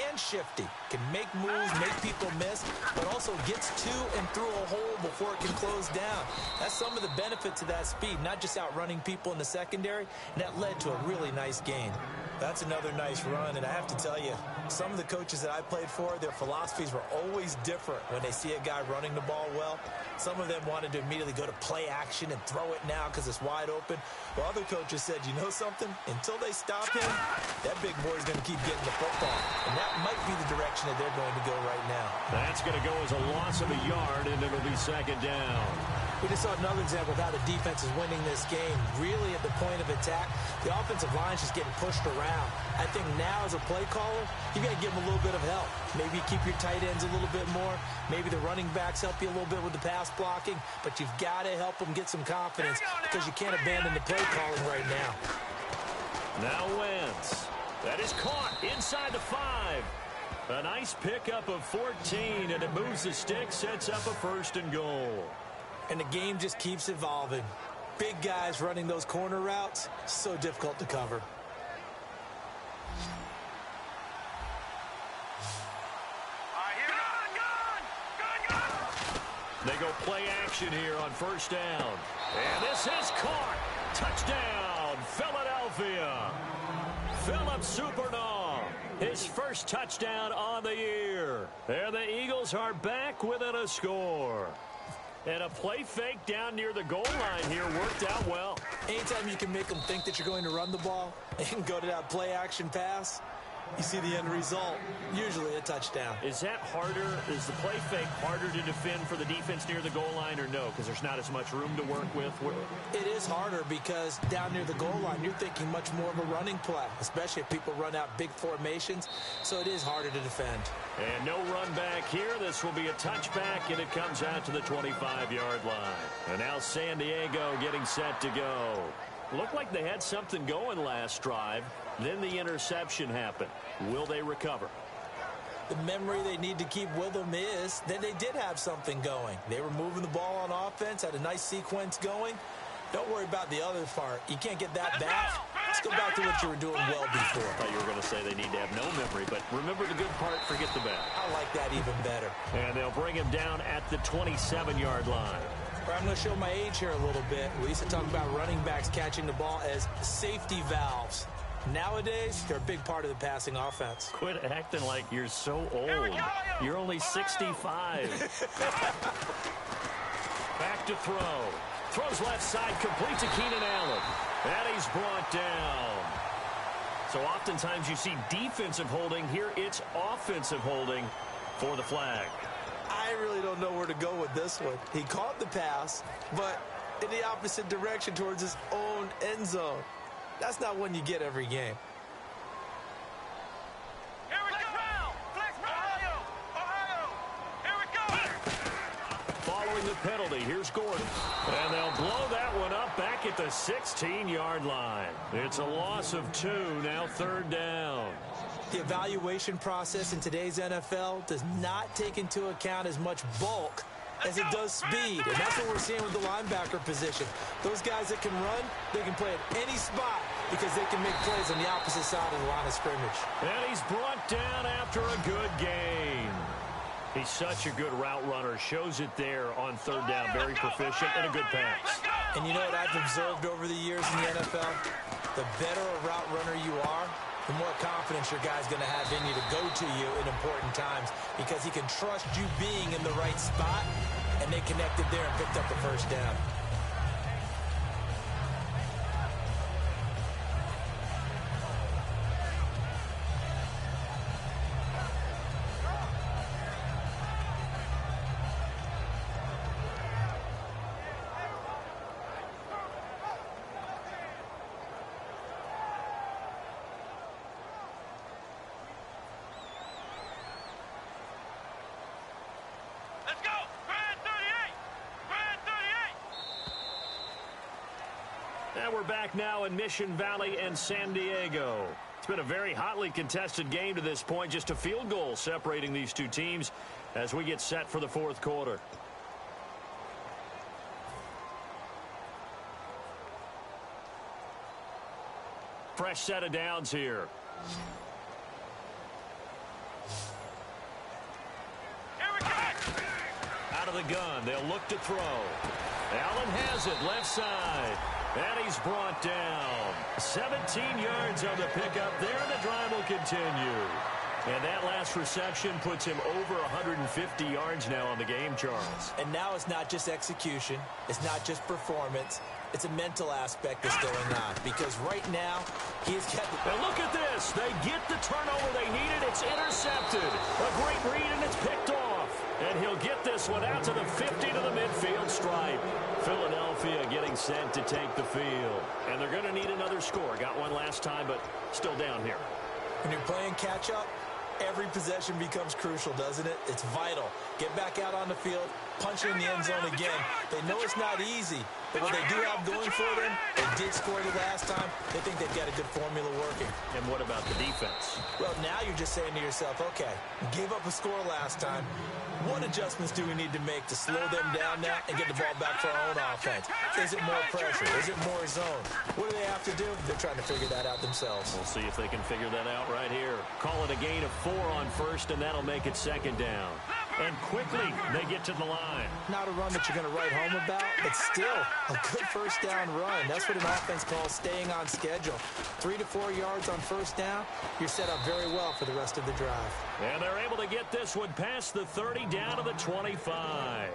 and shifty, can make moves, make people miss, but also gets to and through a hole before it can close down. That's some of the benefits of that speed, not just outrunning people in the secondary, and that led to a really nice gain. That's another nice run, and I have to tell you, some of the coaches that I played for, their philosophies were always different when they see a guy running the ball well. Some of them wanted to immediately go to play action and throw it now because it's wide open. While other coaches said, you know something? Until they stop him, that big boy's going to keep getting the football. And that might be the direction that they're going to go right now. That's going to go as a loss of a yard, and it'll be second down. We just saw another example of how the defense is winning this game. Really at the point of attack, the offensive line's just getting pushed around. I think now as a play caller, you got to give them a little bit of help. Maybe keep your tight ends a little bit more. Maybe the running backs help you a little bit with the pass blocking. But you've got to help them get some confidence because you can't abandon the play calling right now. Now Wentz. That is caught inside the 5. A nice pickup of 14, and it moves the stick, sets up a 1st and goal. And the game just keeps evolving. Big guys running those corner routes, so difficult to cover. They go play action here on 1st down. And this is caught. Touchdown, Philadelphia. Philip Supernaw, his first touchdown on the year. And the Eagles are back within a score. And a play fake down near the goal line here worked out well. Anytime you can make them think that you're going to run the ball and go to that play action pass, you see the end result, usually a touchdown. Is that harder? Is the play fake harder to defend for the defense near the goal line or no? Because there's not as much room to work with? It is harder because down near the goal line, you're thinking much more of a running play, especially if people run out big formations. So it is harder to defend. And no run back here. This will be a touchback, and it comes out to the 25-yard line. And now San Diego getting set to go. Looked like they had something going last drive. Then the interception happened. Will they recover? The memory they need to keep with them is that they did have something going. They were moving the ball on offense, had a nice sequence going. Don't worry about the other part. You can't get that back. Let's go back to what you were doing well before. I thought you were going to say they need to have no memory, but remember the good part, forget the bad. I like that even better. And they'll bring him down at the 27-yard line. I'm going to show my age here a little bit. We used to talk about running backs catching the ball as safety valves. Nowadays, they're a big part of the passing offense. Quit acting like you're so old. You're only 65. Back to throw. Throws left side, complete to Keenan Allen. And he's brought down. So oftentimes you see defensive holding. Here it's offensive holding for the flag. I really don't know where to go with this one. He caught the pass, but in the opposite direction towards his own end zone. That's not one you get every game. Here we go! Flex Ohio! Ohio! Here we go! Following the penalty, here's Gordon. And they'll blow that one up back at the 16-yard line. It's a loss of 2, now 3rd down. The evaluation process in today's NFL does not take into account as much bulk as it does speed, and that's what we're seeing with the linebacker position. Those guys that can run, they can play at any spot because they can make plays on the opposite side of the line of scrimmage. And he's brought down after a good gain. He's such a good route runner. Shows it there on 3rd down. Very proficient and a good pass. And you know what I've observed over the years in the NFL? The better a route runner you are, the more confidence your guy's going to have in you to go to you in important times because he can trust you being in the right spot, and they connected there and picked up the 1st down. Let's go! Grand 38! Grand 38! And we're back now in Mission Valley and San Diego. It's been a very hotly contested game to this point. Just a field goal separating these two teams as we get set for the 4th quarter. Fresh set of downs here. Out of the gun, they'll look to throw. Allen has it, left side. And he's brought down. 17 yards on the pickup there, and the drive will continue. And that last reception puts him over 150 yards now on the game, Charles. And now it's not just execution. It's not just performance. It's a mental aspect that's going on. Because right now, he's got... And look at this. They get the turnover they needed. It's intercepted. A great read, and it's picked off. And he'll get this one out to the 50 to the midfield stripe. Philadelphia getting set to take the field. And they're going to need another score. Got one last time, but still down here. When you're playing catch-up, every possession becomes crucial, doesn't it? It's vital. Get back out on the field, punch it in the end zone again. They know it's not easy, but what they do have going for them, they did score the last time. They think they've got a good formula working. And what about the defense? Well, now you're just saying to yourself, okay, gave up a score last time. What adjustments do we need to make to slow them down now and get the ball back for our own offense? Is it more pressure? Is it more zone? What do they have to do? They're trying to figure that out themselves. We'll see if they can figure that out right here. Call it a gain of 4 on 1st, and that'll make it 2nd down. And quickly, they get to the line. Not a run that you're going to write home about, but still a good 1st down run. That's what an offense calls staying on schedule. 3 to 4 yards on 1st down, you're set up very well for the rest of the drive. And they're able to get this one past the 30 down to the 25.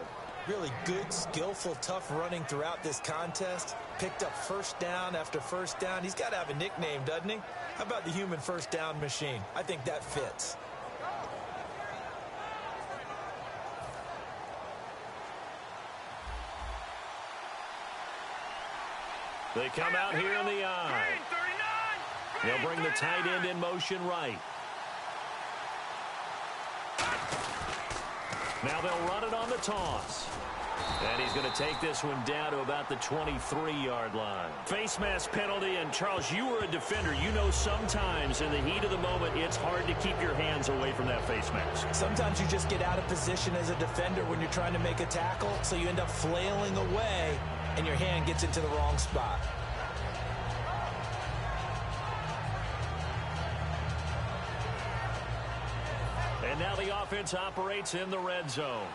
Really good, skillful, tough running throughout this contest. Picked up 1st down after 1st down. He's got to have a nickname, doesn't he? How about the human 1st down machine? I think that fits. They come out here in the eye. They'll bring the tight end in motion right. Now they'll run it on the toss. And he's going to take this one down to about the 23-yard line. Face mask penalty, and Charles, you were a defender. You know sometimes in the heat of the moment, it's hard to keep your hands away from that face mask. Sometimes you just get out of position as a defender when you're trying to make a tackle, so you end up flailing away, and your hand gets into the wrong spot. And now the offense operates in the red zone.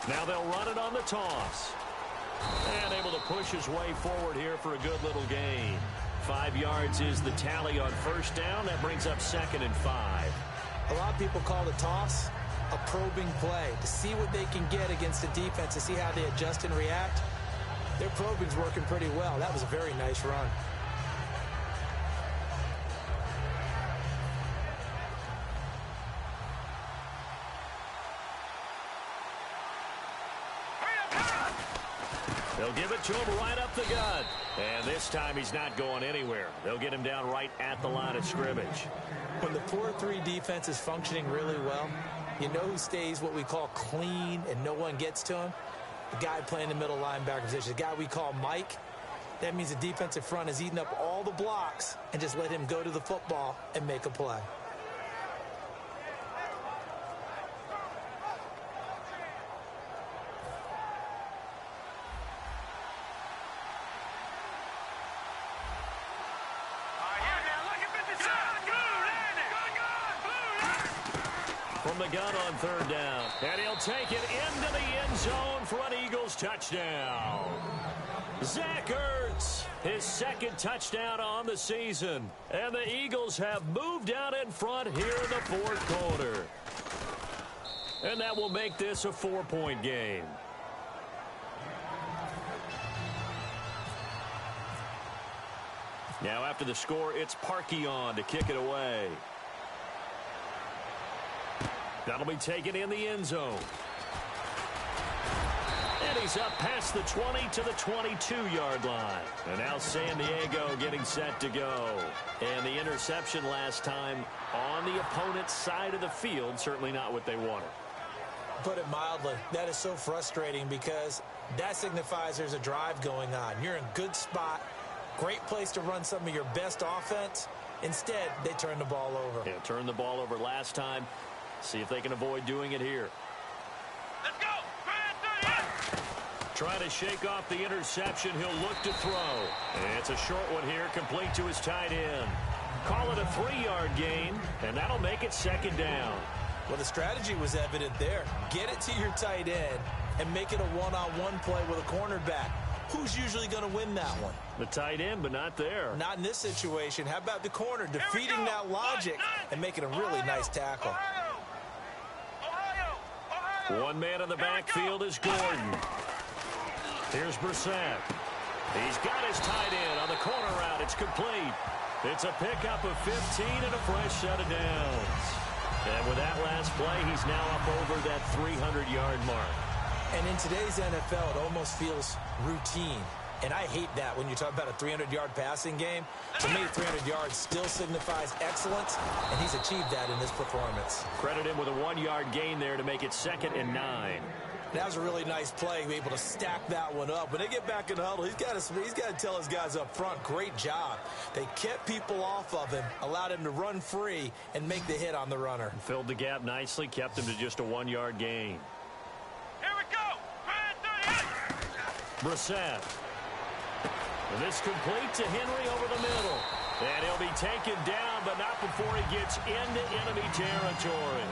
Now they'll run it on the toss. And able to push his way forward here for a good little gain. 5 yards is the tally on first down. That brings up 2nd and 5. A lot of people call the toss a probing play to see what they can get against the defense, to see how they adjust and react. Their probing's working pretty well. That was a very nice run. They'll give it to him right up the gut. And this time he's not going anywhere. They'll get him down right at the line of scrimmage. When the 4-3 defense is functioning really well, you know who stays what we call clean and no one gets to him? The guy playing the middle linebacker position, the guy we call Mike. That means the defensive front is eating up all the blocks and just let him go to the football and make a play. From the gun on 3rd down. And he'll take it into the end zone for an Eagles touchdown. Zach Ertz, his 2nd touchdown on the season. And the Eagles have moved out in front here in the 4th quarter. And that will make this a 4-point game. Now after the score, it's Parkey on to kick it away. That'll be taken in the end zone. And he's up past the 20 to the 22-yard line. And now San Diego getting set to go. And the interception last time on the opponent's side of the field, certainly not what they wanted. Put it mildly, that is so frustrating because that signifies there's a drive going on. You're in a good spot, great place to run some of your best offense. Instead, they turn the ball over. Yeah, turned the ball over last time. See if they can avoid doing it here. Let's go! Trying to shake off the interception. He'll look to throw. And it's a short one here, complete to his tight end. Call it a 3-yard gain, and that'll make it 2nd down. Well, the strategy was evident there. Get it to your tight end and make it a one-on-one play with a cornerback. Who's usually going to win that one? The tight end, but not there. Not in this situation. How about the corner defeating that logic and making a really nice tackle? One man in the backfield is Gordon. Here's Brissett. He's got his tight end on the corner route. It's complete. It's a pickup of 15 and a fresh set of downs. And with that last play, he's now up over that 300-yard mark. And in today's NFL, it almost feels routine. And I hate that when you talk about a 300-yard passing game. To me, 300 yards still signifies excellence, and he's achieved that in this performance. Credit him with a 1-yard gain there to make it 2nd and 9. That was a really nice play, be able to stack that one up. When they get back in the huddle, he's got to tell his guys up front, great job. They kept people off of him, allowed him to run free, and make the hit on the runner. Filled the gap nicely, kept him to just a 1-yard gain. Here we go! Brissett. And this complete to Henry over the middle. And he'll be taken down, but not before he gets into enemy territory.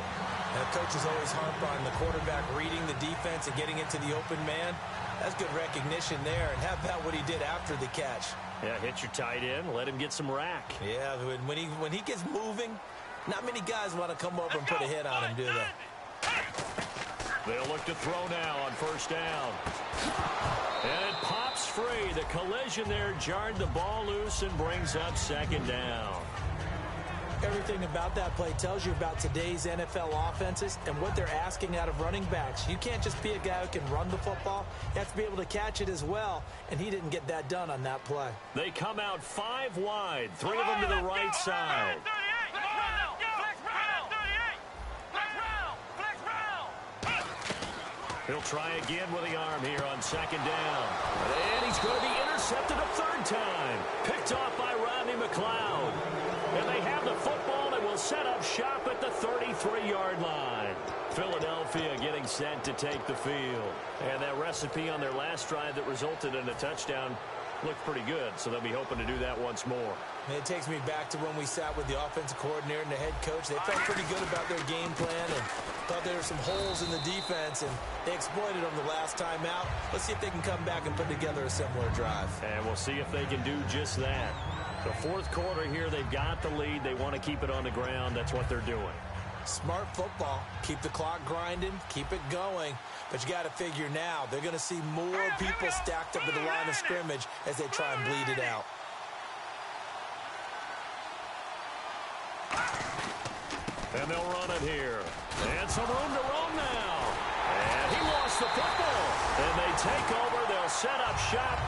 Now, coaches always harp on the quarterback reading the defense and getting into the open man. That's good recognition there. And how about what he did after the catch? Yeah, hit your tight end, let him get some rack. Yeah, when he gets moving, not many guys want to come over and put a hit on him, do they? They'll look to throw now on 1st down. And it pops free. The collision there jarred the ball loose and brings up 2nd down. Everything about that play tells you about today's NFL offenses and what they're asking out of running backs. You can't just be a guy who can run the football. You have to be able to catch it as well, and he didn't get that done on that play. They come out 5 wide, 3 of them to the right side. He'll try again with the arm here on second down. And he's going to be intercepted a third time. Picked off by Rodney McLeod. And they have the football and will set up shop at the 33-yard line. Philadelphia getting set to take the field. And that recipe on their last drive that resulted in a touchdown looked pretty good, so they'll be hoping to do that once more. And it takes me back to when we sat with the offensive coordinator and the head coach. They felt pretty good about their game plan and thought there were some holes in the defense, and they exploited them the last time out. Let's see if they can come back and put together a similar drive. And we'll see if they can do just that. The fourth quarter here, they've got the lead. They want to keep it on the ground. That's what they're doing. Smart football. Keep the clock grinding. Keep it going. But you got to figure now, they're going to see more people stacked up at the line of scrimmage as they try and bleed it out. And they'll run it here. And some room to roam now. And he lost the football. And they take over. They'll set up shop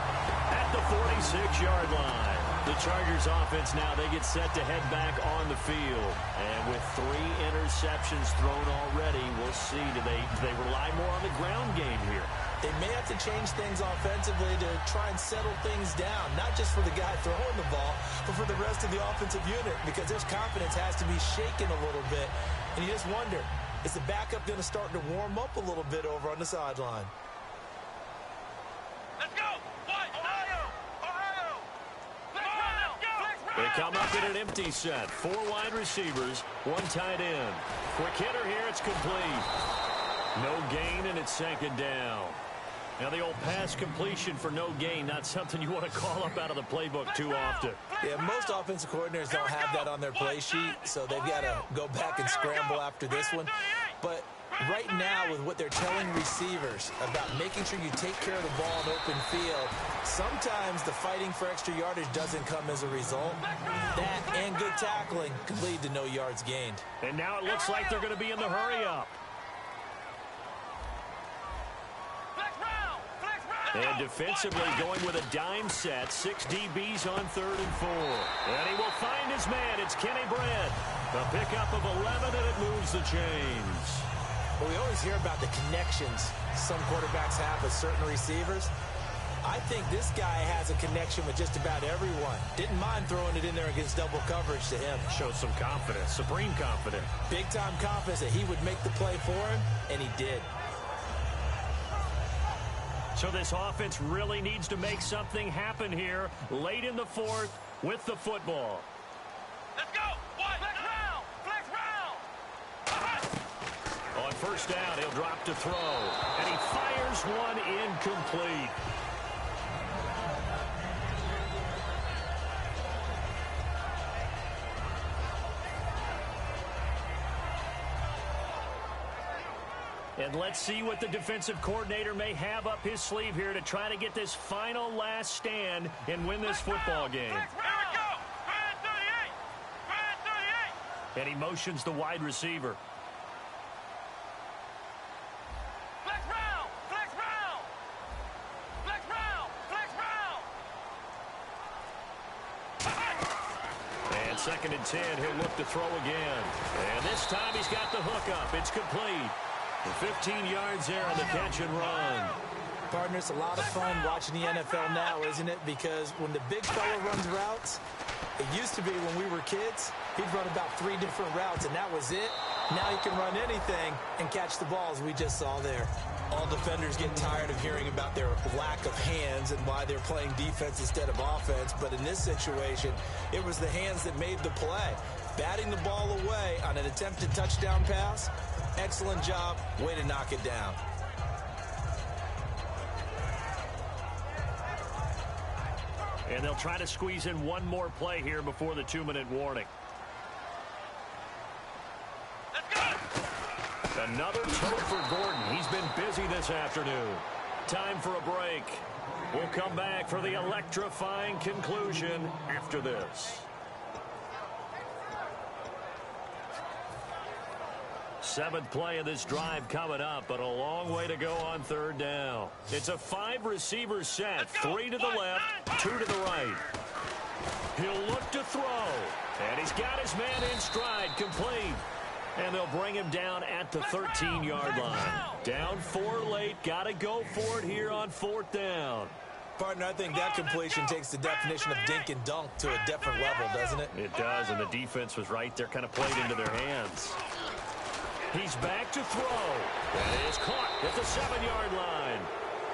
at the 46-yard line. The Chargers offense now, they get set to head back on the field. And with 3 interceptions thrown already, we'll see. Do they rely more on the ground game here? They may have to change things offensively to try and settle things down, not just for the guy throwing the ball, but for the rest of the offensive unit, because their confidence has to be shaken a little bit. And you just wonder, is the backup going to start to warm up a little bit over on the sideline? Let's go! What? Ohio! Ohio! They come up in an empty set. 4 wide receivers, 1 tight end. Quick hitter here, it's complete. No gain, and it's second down. Now the old pass completion for no gain, not something you want to call up out of the playbook too often. Yeah, most offensive coordinators don't have that on their play sheet, so they've got to go back and scramble after this one. But right now, with what they're telling receivers about making sure you take care of the ball in open field, sometimes the fighting for extra yardage doesn't come as a result. That and good tackling could lead to no yards gained. And now it looks like they're going to be in the hurry-up. And defensively going with a dime set. 6 DBs on 3rd and 4. And he will find his man. It's Kenny Brett. A pickup of 11, and it moves the chains. Well, we always hear about the connections some quarterbacks have with certain receivers. I think this guy has a connection with just about everyone. Didn't mind throwing it in there against double coverage to him. Shows some confidence, supreme confidence. Big-time confidence that he would make the play for him, and he did. So this offense really needs to make something happen here late in the 4th with the football. Let's go! What? Flex round! Flex round! On first down, he'll drop to throw. And he fires one incomplete. And let's see what the defensive coordinator may have up his sleeve here to try to get this final last stand and win this football game. Here we go! Grand 38! Grand 38! And he motions the wide receiver. Flex round! Flex round! Flex round! Flex round! And 2nd and 10, he'll look to throw again. And this time he's got the hook up. It's complete. 15 yards there on the catch and run. Partner, it's a lot of fun watching the NFL now, isn't it? Because when the big fella runs routes, it used to be when we were kids, he'd run about 3 different routes, and that was it. Now he can run anything and catch the balls we just saw there. All defenders get tired of hearing about their lack of hands and why they're playing defense instead of offense. But in this situation, it was the hands that made the play. Batting the ball away on an attempted touchdown pass. Excellent job. Way to knock it down. And they'll try to squeeze in one more play here before the 2-minute warning. Let's go! Another toe for Gordon. He's been busy this afternoon. Time for a break. We'll come back for the electrifying conclusion after this. 7th play of this drive coming up, but a long way to go on 3rd down. It's a 5-receiver set, 3 to the left, 2 to the right. He'll look to throw, and he's got his man in stride, complete. And they'll bring him down at the 13-yard line. Down 4 late. Got to go for it here on 4th down. Partner, I think that completion takes the definition of dink and dunk to a different level, doesn't it? It does, and the defense was right there, kind of played into their hands. He's back to throw. And it is caught at the 7-yard line.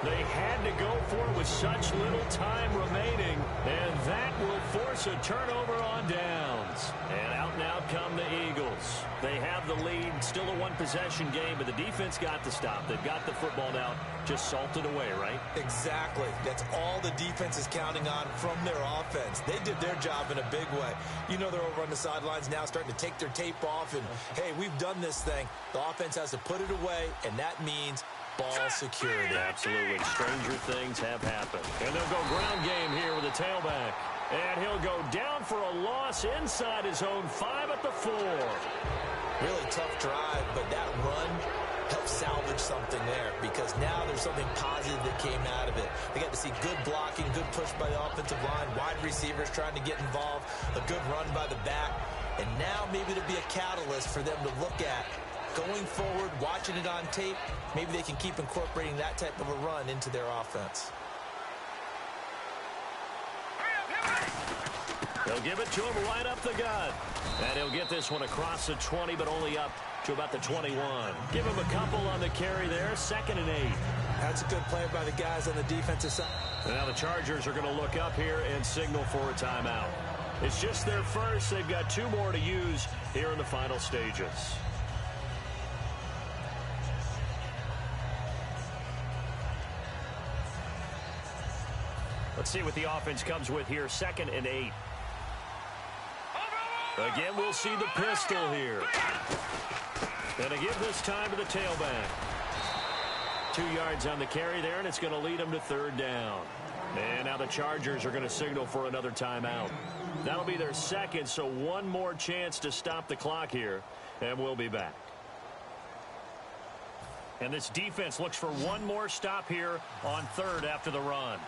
They had to go for it with such little time remaining, and that will force a turnover on downs. And out now come the Eagles. They have the lead, still a one-possession game, but the defense got the stop. They've got the football now, just salted away, right? Exactly. That's all the defense is counting on from their offense. They did their job in a big way. You know they're over on the sidelines now starting to take their tape off, and, hey, we've done this thing. The offense has to put it away, and that means ball security. Absolutely. Stranger things have happened. And they'll go ground game here with a tailback. And he'll go down for a loss inside his own 5 at the 4. Really tough drive, but that run helped salvage something there because now there's something positive that came out of it. They got to see good blocking, good push by the offensive line, wide receivers trying to get involved, a good run by the back. And now maybe it'll be a catalyst for them to look at going forward, watching it on tape. Maybe they can keep incorporating that type of a run into their offense. They'll give it to him right up the gut. And he'll get this one across the 20, but only up to about the 21. Give him a couple on the carry there, 2nd and 8. That's a good play by the guys on the defensive side. And now the Chargers are going to look up here and signal for a timeout. It's just their first. They've got 2 more to use here in the final stages. Let's see what the offense comes with here. 2nd and 8. Again, we'll see the pistol here. And again this time to the tailback. 2 yards on the carry there, and it's going to lead them to 3rd down. And now the Chargers are going to signal for another timeout. That'll be their 2nd, so 1 more chance to stop the clock here, and we'll be back. And this defense looks for 1 more stop here on 3rd after the run.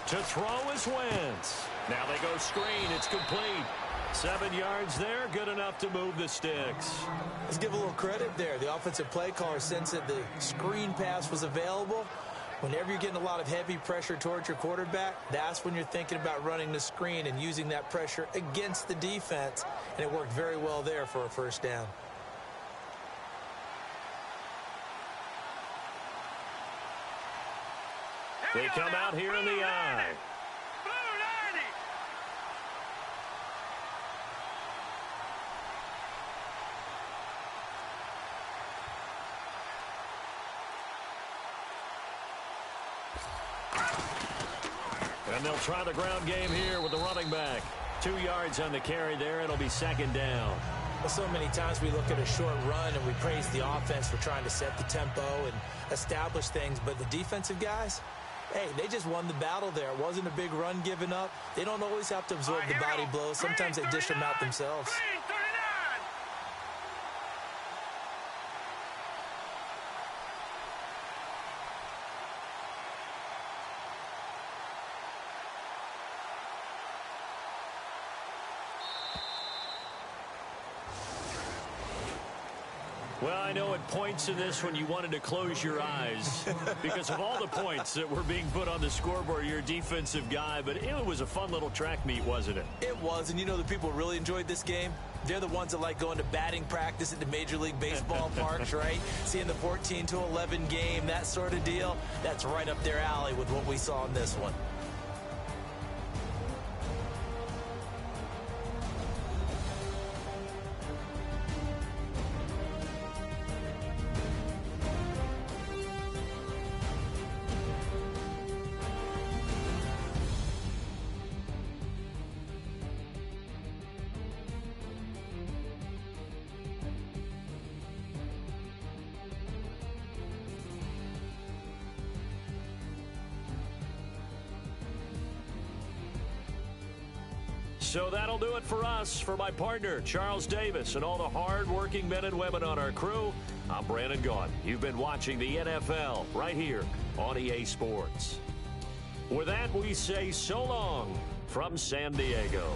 To throw is Wentz. Now they go screen. It's complete. 7 yards there. Good enough to move the sticks. Let's give a little credit there. The offensive play caller sensed that the screen pass was available. Whenever you're getting a lot of heavy pressure towards your quarterback, that's when you're thinking about running the screen and using that pressure against the defense. And it worked very well there for a 1st down. They come out here in the eye. And they'll try the ground game here with the running back. 2 yards on the carry there. It'll be 2nd down. Well, so many times we look at a short run and we praise the offense for trying to set the tempo and establish things. But the defensive guys, hey, they just won the battle there. It wasn't a big run given up. They don't always have to absorb the body blows. Sometimes they dish them out themselves. Well, I know at points in this when you wanted to close your eyes because of all the points that were being put on the scoreboard. You're a defensive guy, but it was a fun little track meet, wasn't it? It was, and you know the people really enjoyed this game? They're the ones that like going to batting practice at the Major League Baseball parks, right? Seeing the 14-11 game, that sort of deal. That's right up their alley with what we saw in this one. So that'll do it for us. For my partner, Charles Davis, and all the hard-working men and women on our crew, I'm Brandon Gaudin. You've been watching the NFL right here on EA Sports. With that, we say so long from San Diego.